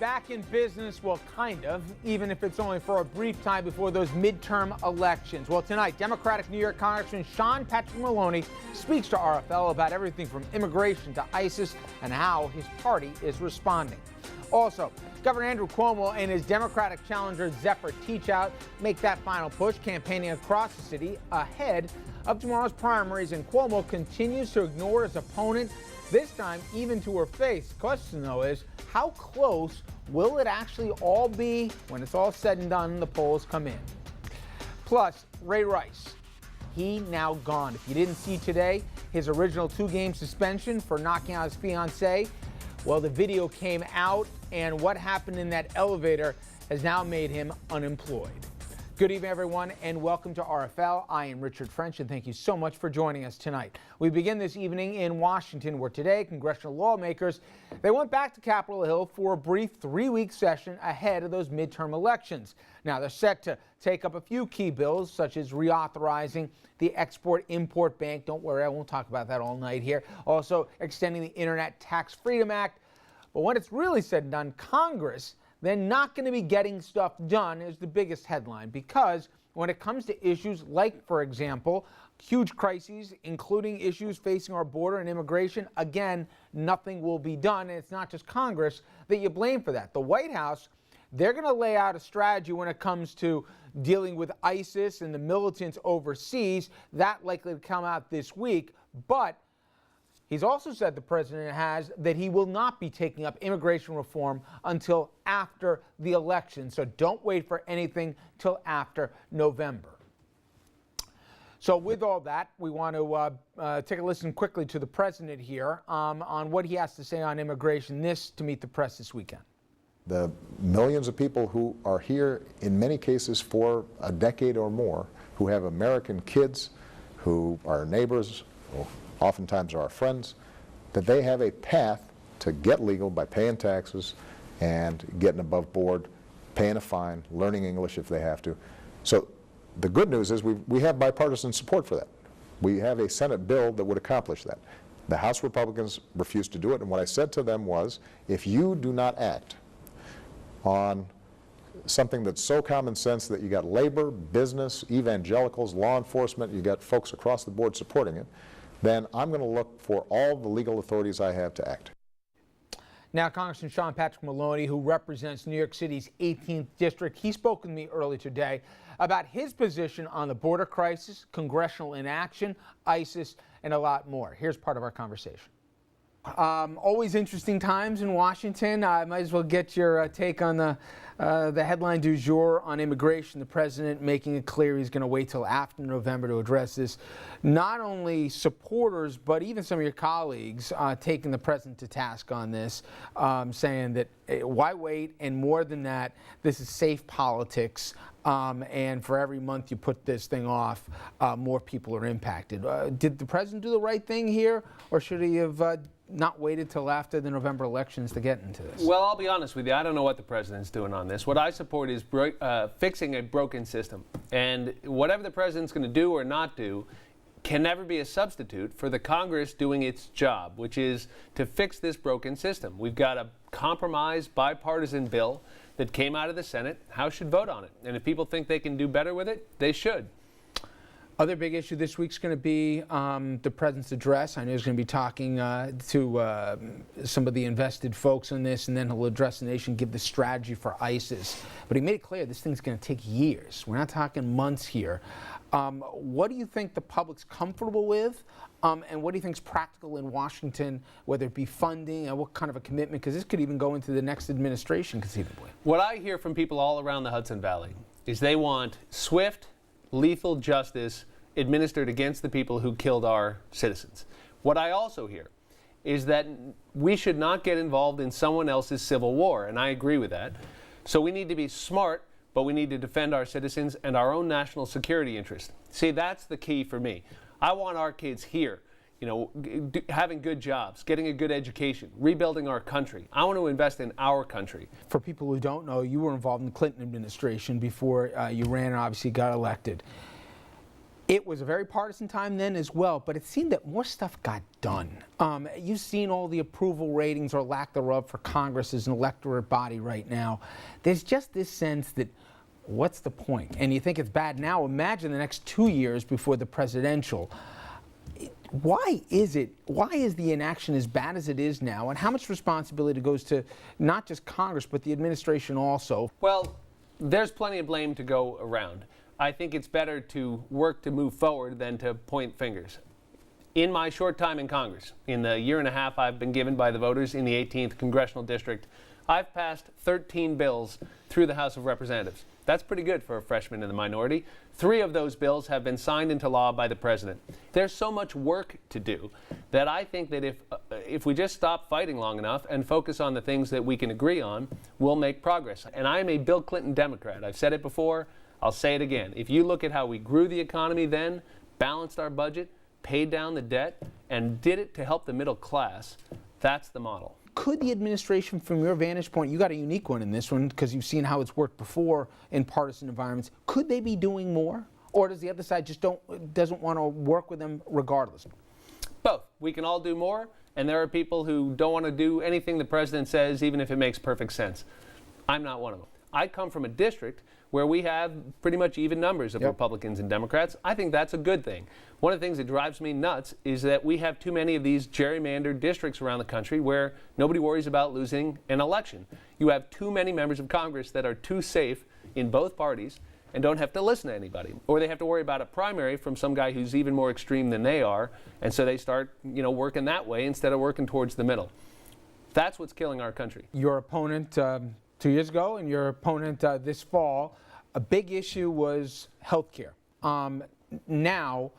back in business, well, kind of, even if it's only for a brief time before those midterm elections. Well, tonight, Democratic New York Congressman Patrick Maloney speaks to RFL about everything from immigration to ISIS and how his party is responding. Also, Governor Andrew Cuomo and his Democratic challenger Zephyr Teachout make that final push, campaigning across the city ahead of tomorrow's primaries, and Cuomo continues to ignore his opponent, this time even to her face. The question, though, is how close will it actually all be when it's all said and done and the polls come in? Plus, Ray Rice, he now gone. If you didn't see today, his original 2-game suspension for knocking out his fiancée, well, the video came out, and what happened in that elevator has now made him unemployed. Good evening, everyone, and welcome to RFL. I am Richard French, and thank you so much for joining us tonight. We begin this evening in Washington, where today congressional lawmakers, they went back to Capitol Hill for a brief 3-week session ahead of those midterm elections. Now, they're set to take up a few key bills, such as reauthorizing the Export-Import Bank. Don't worry, I won't talk about that all night here. Also, extending the Internet Tax Freedom Act. But when it's really said and done, Congress, they're not going to be getting stuff done is the biggest headline, because when it comes to issues like, for example, huge crises, including issues facing our border and immigration, again, nothing will be done. And it's not just Congress that you blame for that. The White House, they're going to lay out a strategy when it comes to dealing with ISIS and the militants overseas. That likely to come out this week. But he's also said, the president has, that he will not be taking up immigration reform until after the election. So don't wait for anything till after November. So with all that, we want to take a listen quickly to the president here on what he has to say on immigration. This to meet the press this weekend. The millions of people who are here, in many cases for a decade or more, who have American kids, who are neighbors, oftentimes are our friends, that they have a path to get legal by paying taxes and getting above board, paying a fine, learning English if they have to. So the good news is we have bipartisan support for that. We have a Senate bill that would accomplish that. The House Republicans refused to do it, and what I said to them was, if you do not act on something that's so common sense that you got labor, business, evangelicals, law enforcement, you got folks across the board supporting it, then I'm going to look for all the legal authorities I have to act. Now, Congressman Patrick Maloney, who represents New York City's 18th district, he spoke with me earlier today about his position on the border crisis, congressional inaction, ISIS, and a lot more. Here's part of our conversation. Always interesting times in Washington. I might as well get your take on the headline du jour on immigration. The president making it clear he's going to wait till after November to address this. Not only supporters, but even some of your colleagues taking the president to task on this, saying that why wait? And more than that, this is safe politics. And for every month you put this thing off, more people are impacted. Did the president do the right thing here, or should he have not waited till after the November elections to get into this? Well, I'll be honest with you. I don't know what the president's doing on this. What I support is fixing a broken system. And whatever the president's going to do or not do can never be a substitute for the Congress doing its job, which is to fix this broken system. We've got a compromise bipartisan bill that came out of the Senate. House should vote on it. And if people think they can do better with it, they should. Other big issue this week's going to be the president's address. I know he's going to be talking to some of the invested folks on this, and then he'll address the nation, give the strategy for ISIS. But he made it clear this thing's going to take years. We're not talking months here. What do you think the public's comfortable with? And what do you think is practical in Washington, whether it be funding and what kind of a commitment? Because this could even go into the next administration conceivably. What I hear from people all around the Hudson Valley is they want swift, lethal justice administered against the people who killed our citizens. What I also hear is that we should not get involved in someone else's civil war, and I agree with that. So we need to be smart, but we need to defend our citizens and our own national security interest. See, that's the key for me. I want our kids here, having good jobs, getting a good education, rebuilding our country. I want to invest in our country. For people who don't know, you were involved in the Clinton administration before you ran and obviously got elected. It was a very partisan time then as well, but it seemed that more stuff got done. You've seen all the approval ratings or lack thereof for Congress as an electorate body right now. There's just this sense that what's the point? And you think it's bad now. Imagine the next 2 years before the presidential. Why is the inaction as bad as it is now? And how much responsibility goes to not just Congress, but the administration also? Well, there's plenty of blame to go around. I think it's better to work to move forward than to point fingers. In my short time in Congress, in the year and a half I've been given by the voters in the 18th Congressional District, I've passed 13 bills through the House of Representatives. That's pretty good for a freshman in the minority. 3 of those bills have been signed into law by the president. There's so much work to do that I think that if we just stop fighting long enough and focus on the things that we can agree on, we'll make progress. And I am a Bill Clinton Democrat. I've said it before. I'll say it again. If you look at how we grew the economy then, balanced our budget, paid down the debt, and did it to help the middle class, that's the model. Could the administration, from your vantage point, you got a unique one in this one because you've seen how it's worked before in partisan environments, could they be doing more? Or does the other side just doesn't want to work with them regardless? Both. We can all do more, and there are people who don't want to do anything the president says, even if it makes perfect sense. I'm not one of them. I come from a district where we have pretty much even numbers of Republicans and Democrats. I think that's a good thing. One of the things that drives me nuts is that we have too many of these gerrymandered districts around the country where nobody worries about losing an election. You have too many members of Congress that are too safe in both parties and don't have to listen to anybody. Or they have to worry about a primary from some guy who's even more extreme than they are, and so they start, working that way instead of working towards the middle. That's what's killing our country. Your opponent 2 years ago and your opponent this fall, a big issue was health care. Now,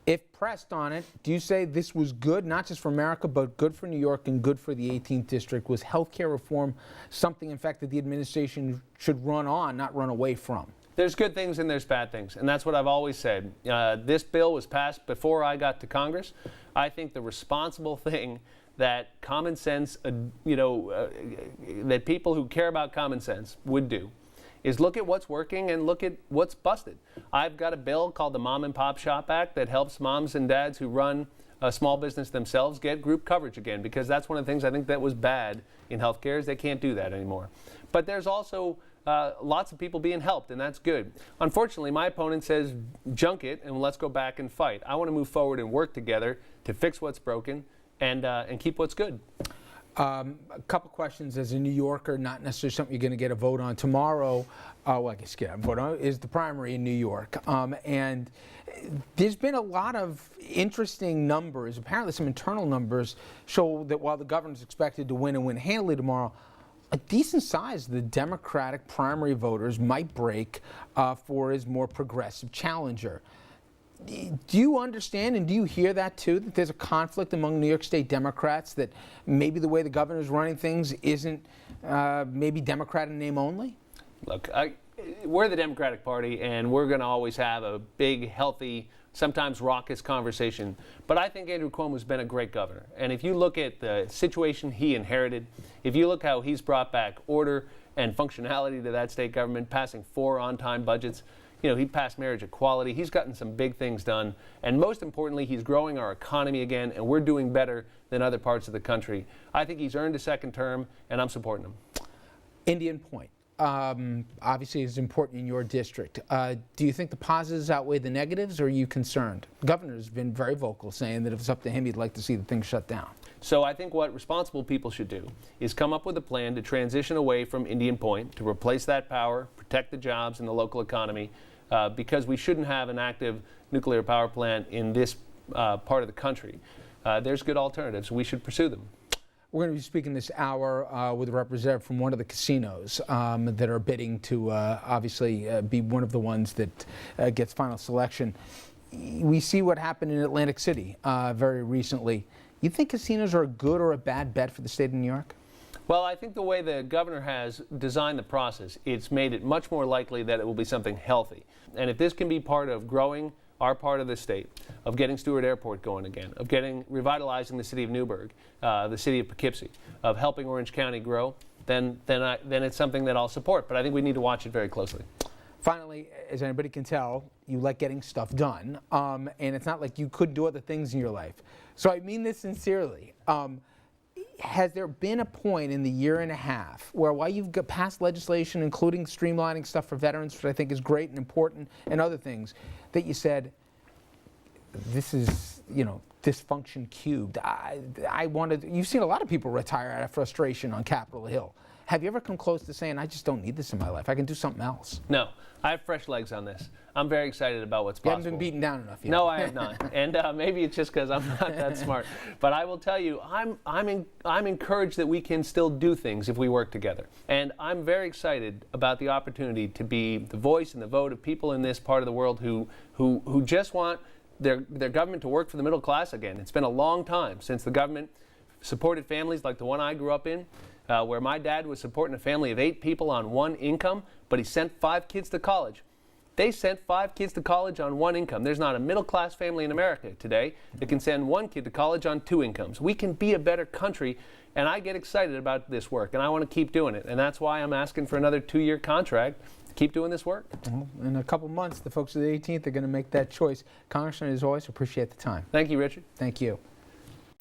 if pressed on it, do you say this was good, not just for America, but good for New York and good for the 18th District? Was health care reform something, in fact, that the administration should run on, not run away from? There's good things and there's bad things, and that's what I've always said. This bill was passed before I got to Congress. I think the responsible thing that common sense, that people who care about common sense would do is look at what's working and look at what's busted. I've got a bill called the Mom and Pop Shop Act that helps moms and dads who run a small business themselves get group coverage again, because that's one of the things I think that was bad in healthcare is they can't do that anymore. But there's also lots of people being helped, and that's good. Unfortunately, my opponent says junk it and let's go back and fight. I want to move forward and work together to fix what's broken and keep what's good. A couple questions as a New Yorker, not necessarily something you're going to get a vote on tomorrow. I guess get a vote on is the primary in New York. And there's been a lot of interesting numbers. Apparently some internal numbers show that while the governor's expected to win and win handily tomorrow, a decent size of the Democratic primary voters might break for his more progressive challenger. Do you understand and do you hear that too, that there's a conflict among New York State Democrats, that maybe the way the governor's running things isn't maybe Democrat in name only? Look, we're the Democratic Party, and we're going to always have a big, healthy, sometimes raucous conversation. But I think Andrew Cuomo's been a great governor. And if you look at the situation he inherited, if you look how he's brought back order and functionality to that state government, passing 4 on-time budgets, he passed marriage equality. He's gotten some big things done. And most importantly, he's growing our economy again, and we're doing better than other parts of the country. I think he's earned a second term, and I'm supporting him. Indian Point, obviously is important in your district. Do you think the positives outweigh the negatives, or are you concerned? The governor's been very vocal, saying that if it's up to him, he'd like to see the thing shut down. So I think what responsible people should do is come up with a plan to transition away from Indian Point, to replace that power, protect the jobs in the local economy, because we shouldn't have an active nuclear power plant in this part of the country. There's good alternatives. We should pursue them. We're going to be speaking this hour with a representative from one of the casinos that are bidding to obviously be one of the ones that gets final selection. We see what happened in Atlantic City very recently. You think casinos are a good or a bad bet for the state of New York? Well, I think the way the governor has designed the process, it's made it much more likely that it will be something healthy. And if this can be part of growing our part of the state, of getting Stewart Airport going again, of revitalizing the city of Newburgh, the city of Poughkeepsie, of helping Orange County grow, then it's something that I'll support. But I think we need to watch it very closely. Finally, as anybody can tell, you like getting stuff done, and it's not like you couldn't do other things in your life. So I mean this sincerely. Has there been a point in the year and a half where, while you've passed legislation, including streamlining stuff for veterans, which I think is great and important, and other things, that you said, this is, dysfunction cubed? You've seen a lot of people retire out of frustration on Capitol Hill. Have you ever come close to saying, I just don't need this in my life, I can do something else? No, I have fresh legs on this. I'm very excited about what's possible. You haven't been beaten down enough yet. No, I have not. And maybe it's just because I'm not that smart. But I will tell you, I'm encouraged that we can still do things if we work together. And I'm very excited about the opportunity to be the voice and the vote of people in this part of the world who just want their government to work for the middle class again. It's been a long time since the government supported families like the one I grew up in, where my dad was supporting a family of 8 people on 1 income, but he sent 5 kids to college. They sent 5 kids to college on 1 income. There's not a middle-class family in America today that can send 1 kid to college on 2 incomes. We can be a better country, and I get excited about this work, and I want to keep doing it. And that's why I'm asking for another 2-year contract to keep doing this work. In a couple months, the folks of the 18th are going to make that choice. Congressman, as always, appreciate the time. Thank you, Richard. Thank you.